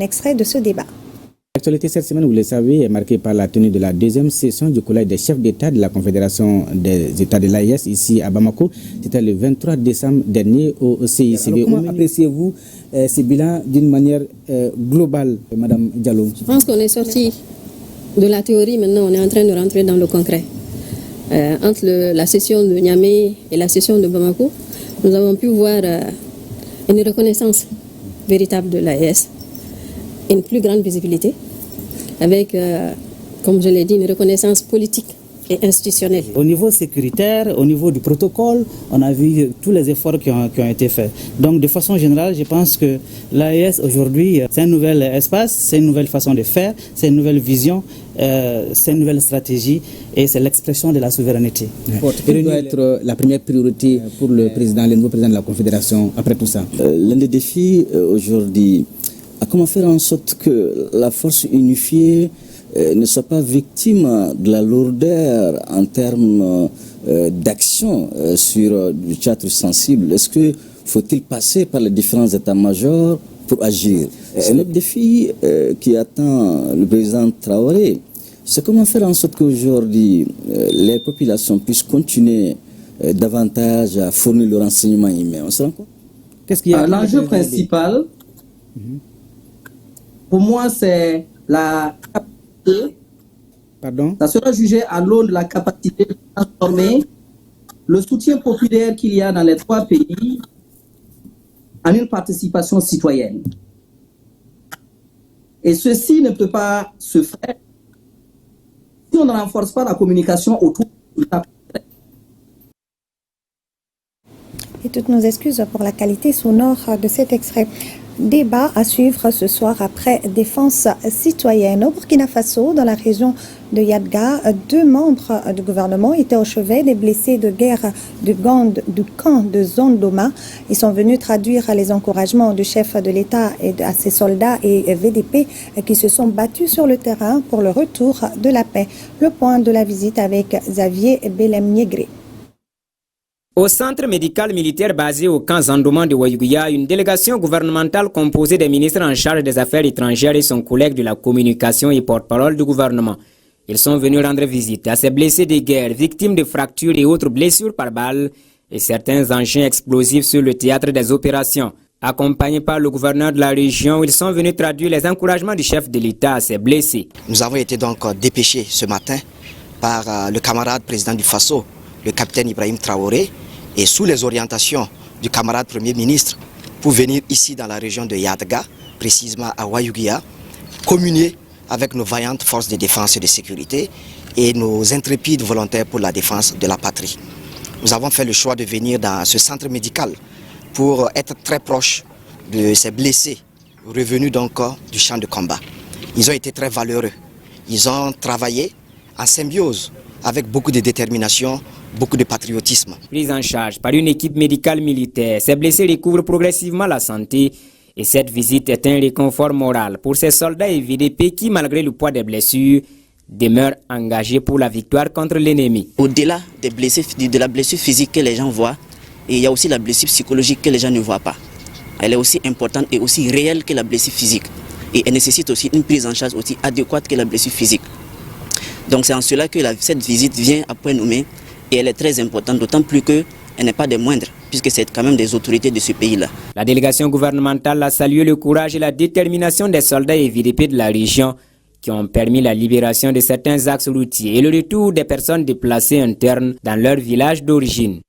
Extrait de ce débat. L'actualité cette semaine, vous le savez, est marquée par la tenue de la deuxième session du collège des chefs d'État de la Confédération des États de l'AES ici à Bamako. C'était le 23 décembre dernier au CICB. Comment appréciez-vous ce bilan d'une manière globale, Madame Diallo? Je pense qu'on est sorti de la théorie, maintenant on est en train de rentrer dans le concret. Entre la session de Niamey et la session de Bamako, nous avons pu voir une reconnaissance véritable de l'AES, une plus grande visibilité, avec, comme je l'ai dit, une reconnaissance politique et institutionnelle. Au niveau sécuritaire, au niveau du protocole, on a vu tous les efforts qui ont été faits. Donc de façon générale, je pense que l'AES aujourd'hui, c'est un nouvel espace, c'est une nouvelle façon de faire, c'est une nouvelle vision, c'est une nouvelle stratégie et c'est l'expression de la souveraineté. Quelle doit être la première priorité pour le nouveau président de la Confédération après tout ça? L'un des défis aujourd'hui, comment faire en sorte que la force unifiée ne soit pas victime de la lourdeur en termes d'action sur du théâtre sensible. Est-ce que faut-il passer par les différents états-majors pour agir? Un autre défi qui attend le président Traoré, c'est comment faire en sorte qu'aujourd'hui les populations puissent continuer davantage à fournir le renseignement humain. On se rend compte? L'enjeu principal, pour moi, c'est la capacité. Pardon? Ça sera jugé à l'aune de la capacité de transformer le soutien populaire qu'il y a dans les trois pays en une participation citoyenne. Et ceci ne peut pas se faire si on ne renforce pas la communication autour du résultat. Et toutes nos excuses pour la qualité sonore de cet extrait. Débat à suivre ce soir après Défense citoyenne. Au Burkina Faso, dans la région de Yadga, 2 membres du gouvernement étaient au chevet des blessés de guerre du camp de Zondoma. Ils sont venus traduire les encouragements du chef de l'État et à ses soldats et VDP qui se sont battus sur le terrain pour le retour de la paix. Le point de la visite avec Xavier Belem-Niegré. Au centre médical militaire basé au camp Zandoma de Wayuguya, une délégation gouvernementale composée des ministres en charge des affaires étrangères et son collègue de la communication et porte-parole du gouvernement. Ils sont venus rendre visite à ces blessés de guerre, victimes de fractures et autres blessures par balles et certains engins explosifs sur le théâtre des opérations. Accompagnés par le gouverneur de la région, ils sont venus traduire les encouragements du chef de l'État à ces blessés. Nous avons été donc dépêchés ce matin par le camarade président du Faso, le capitaine Ibrahim Traoré, et sous les orientations du camarade Premier ministre, pour venir ici dans la région de Yadga, précisément à Wayuguya, communier avec nos vaillantes forces de défense et de sécurité et nos intrépides volontaires pour la défense de la patrie. Nous avons fait le choix de venir dans ce centre médical pour être très proche de ces blessés revenus donc du champ de combat. Ils ont été très valeureux. Ils ont travaillé en symbiose avec beaucoup de détermination, beaucoup de patriotisme. Prise en charge par une équipe médicale militaire, ces blessés recouvrent progressivement la santé et cette visite est un réconfort moral pour ces soldats et VDP qui, malgré le poids des blessures, demeurent engagés pour la victoire contre l'ennemi. Au-delà des blessures, de la blessure physique que les gens voient, il y a aussi la blessure psychologique que les gens ne voient pas. Elle est aussi importante et aussi réelle que la blessure physique. Et elle nécessite aussi une prise en charge aussi adéquate que la blessure physique. Donc c'est en cela que cette visite vient à point nommé et elle est très importante, d'autant plus qu'elle n'est pas des moindres, puisque c'est quand même des autorités de ce pays-là. La délégation gouvernementale a salué le courage et la détermination des soldats et VDP de la région qui ont permis la libération de certains axes routiers et le retour des personnes déplacées internes dans leur village d'origine.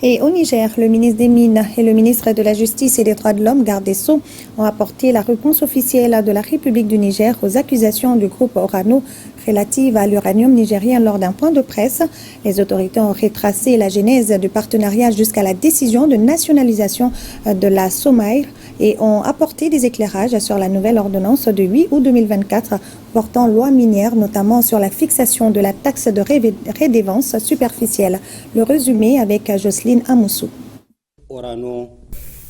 Et au Niger, le ministre des Mines et le ministre de la Justice et des Droits de l'Homme, garde des Sceaux, ont apporté la réponse officielle de la République du Niger aux accusations du groupe Orano relatives à l'uranium nigérien lors d'un point de presse. Les autorités ont retracé la genèse du partenariat jusqu'à la décision de nationalisation de la Somaïr et ont apporté des éclairages sur la nouvelle ordonnance de 8 août 2024 portant loi minière, notamment sur la fixation de la taxe de redevance superficielle. Le résumé avec Jocelyne Amoussou.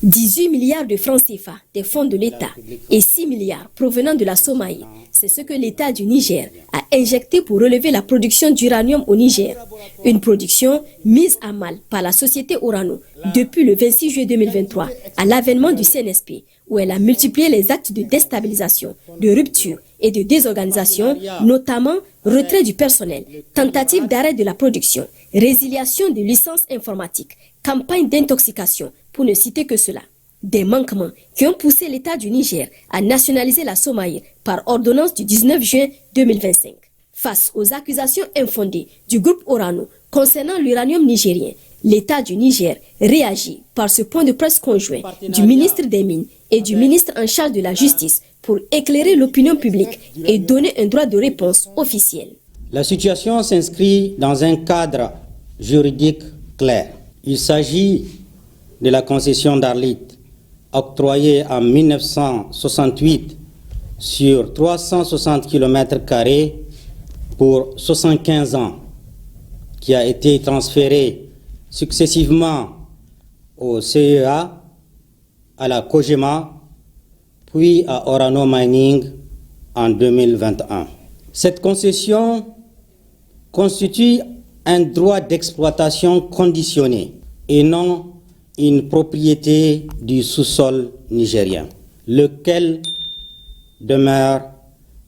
18 milliards de francs CFA des fonds de l'État et 6 milliards provenant de la Somalie. C'est ce que l'État du Niger a injecté pour relever la production d'uranium au Niger. Une production mise à mal par la société Orano depuis le 26 juillet 2023 à l'avènement du CNSP, où elle a multiplié les actes de déstabilisation, de rupture et de désorganisation, notamment retrait du personnel, tentative d'arrêt de la production, résiliation de licences informatiques, campagne d'intoxication, pour ne citer que cela. Des manquements qui ont poussé l'État du Niger à nationaliser la Somaïr par ordonnance du 19 juin 2025. Face aux accusations infondées du groupe Orano concernant l'uranium nigérien, l'État du Niger réagit par ce point de presse conjoint du ministre des Mines et du ministre en charge de la Justice pour éclairer l'opinion publique et donner un droit de réponse officiel. La situation s'inscrit dans un cadre juridique clair. Il s'agit de la concession d'Arlit, octroyée en 1968 sur 360 km² pour 75 ans, qui a été transférée successivement au CEA, à la Cogema, puis à Orano Mining en 2021. Cette concession constitue un droit d'exploitation conditionné et non une propriété du sous-sol nigérien, lequel demeure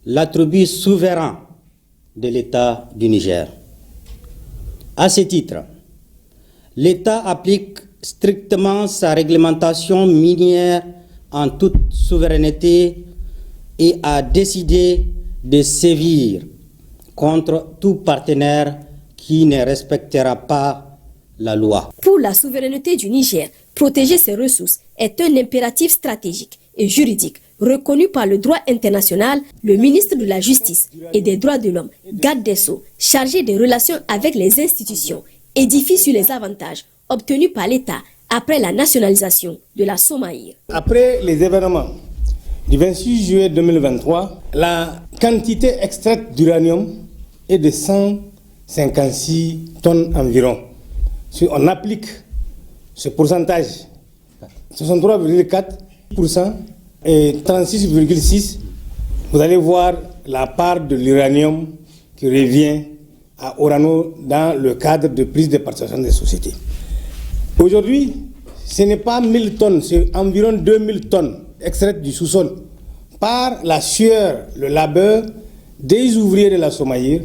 l'attribut souverain de l'État du Niger. À ce titre, l'État applique strictement sa réglementation minière en toute souveraineté et a décidé de sévir contre tout partenaire qui ne respectera pas la loi. Pour la souveraineté du Niger, protéger ses ressources est un impératif stratégique et juridique reconnu par le droit international. Le ministre de la Justice et des Droits de l'Homme, garde des Sceaux, chargé des relations avec les institutions, édifie sur les avantages obtenus par l'État après la nationalisation de la Somaïr. Après les événements du 26 juillet 2023, la quantité extraite d'uranium est de 156 tonnes environ. Si on applique ce pourcentage, 63,4% et 36,6%, vous allez voir la part de l'uranium qui revient à Orano dans le cadre de prise de participation des sociétés. Aujourd'hui, ce n'est pas 1000 tonnes, c'est environ 2000 tonnes extraites du sous-sol par la sueur, le labeur des ouvriers de la Somaïr,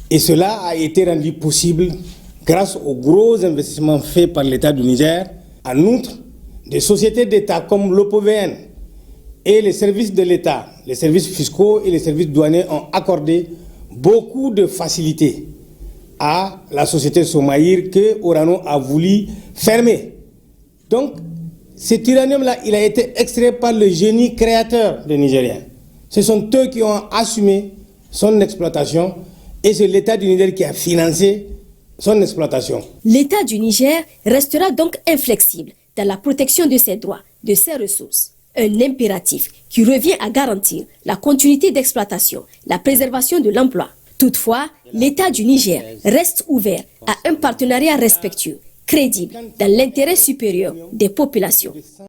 et cela a été rendu possible grâce aux gros investissements faits par l'État du Niger. En outre, des sociétés d'État comme l'OPOVN et les services de l'État, les services fiscaux et les services douaniers ont accordé beaucoup de facilités à la société Somaïr que Orano a voulu fermer. Donc, cet uranium-là, il a été extrait par le génie créateur des Nigériens. Ce sont eux qui ont assumé son exploitation et c'est l'État du Niger qui a financé son exploitation. L'État du Niger restera donc inflexible dans la protection de ses droits, de ses ressources. Un impératif qui revient à garantir la continuité d'exploitation, la préservation de l'emploi. Toutefois, l'État du Niger reste ouvert à un partenariat respectueux, crédible, dans l'intérêt supérieur des populations.